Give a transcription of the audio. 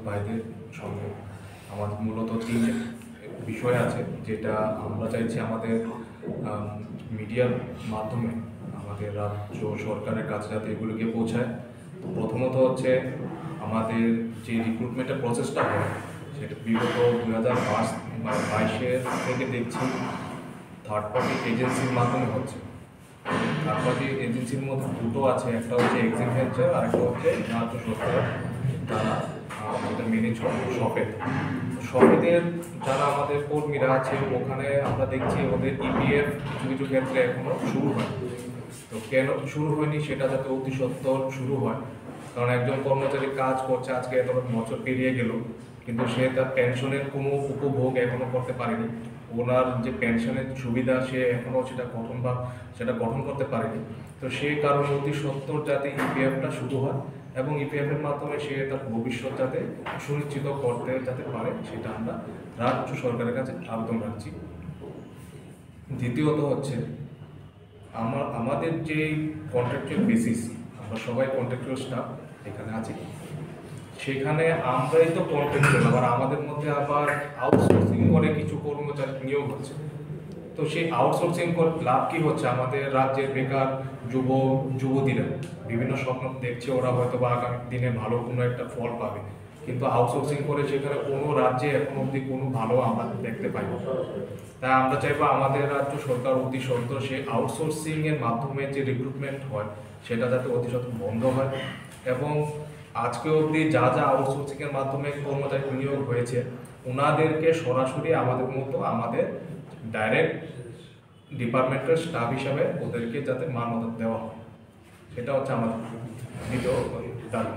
ভাইদের সঙ্গে আমাদের মূলত তিনটে বিষয় আছে, যেটা আমরা চাইছি আমাদের মিডিয়ার মাধ্যমে আমাদের রাজ্য সরকারের কাছে যাতে এগুলোকে পৌঁছায়। প্রথমত হচ্ছে আমাদের যে রিক্রুটমেন্টের প্রসেসটা হয় সেটা বিগত 2022 থেকে দেখছি থার্ড পার্টি এজেন্সির মাধ্যমে হচ্ছে। থার্ড পার্টি এজেন্সির মধ্যে দুটো আছে, একটা হচ্ছে এক্সিম ভেঞ্চার আর একটা হচ্ছে রাজ্য সরকার, তারা আমাদের মেনে সফেদের যারা আমাদের কর্মীরা আছে ওখানে আমরা দেখছি ওদের ইপিএফ কিছু কিছু ক্ষেত্রে এখনো শুরু হয়। তো কেন শুরু হয়নি সেটা যাতে অতি সত্বর শুরু হয়, কারণ একজন কর্মচারী কাজ করছে আজকে এত বছর পেরিয়ে গেল কিন্তু সে তার পেনশনের কোনো উপভোগ এখনো করতে পারেনি। ওনার যে পেনশনের সুবিধা সে এখনো সেটা গঠন করতে পারেনি। তো সেই কারণে অতি সত্বর যাতে ইপিএফটা শুরু হয় এবং ইপিএফের মাধ্যমে সে তার ভবিষ্যৎ যাতে সুনিশ্চিত করতে যাতে পারে সেটা আমরা রাজ্য সরকারের কাছে আবেদন রাখছি। দ্বিতীয়ত হচ্ছে আমাদের যে কন্ট্রাকচুয়াল বেসিস, আমরা সবাই কন্ট্রাকচুয়াল স্টাফ এখানে আছি, সেখানে আমরাই তো কন্ট্রাকচুয়াল, আবার আমাদের মধ্যে আবার আউটসোর্সিং করে কিছু কর্মচারী নিয়োগ হচ্ছে। তো সেই আউটসোর্সিং করে লাভ কী হচ্ছে? আমাদের রাজ্যের বেকার যুবতীরা বিভিন্ন স্বপ্ন দেখছে, ওরা হয়তো বা আগামী দিনে ভালো কোনো একটা ফল পাবে, কিন্তু আউটসোর্সিং করে সেখানে কোনো রাজ্যে এখন অবধি কোনো ভালো আমরা দেখতে পাই না। তাই আমরা চাইবো আমাদের রাজ্য সরকার অতি সত্বর সেই আউটসোর্সিংয়ের মাধ্যমে যে রিক্রুটমেন্ট হয় সেটা যাতে অতি সত্বর বন্ধ হয়, এবং আজকে অবধি যা আউটসোর্সিংয়ের মাধ্যমে কর্মচারী নিয়োগ হয়েছে ওনাদেরকে সরাসরি আমাদের মতো আমাদের ডাইরেক্ট ডিপার্টমেন্টের স্টাফ হিসাবে ওদেরকে যাতে মান্যতা দেওয়া হয়, সেটা হচ্ছে আমাদের দ্বিতীয় দাবি।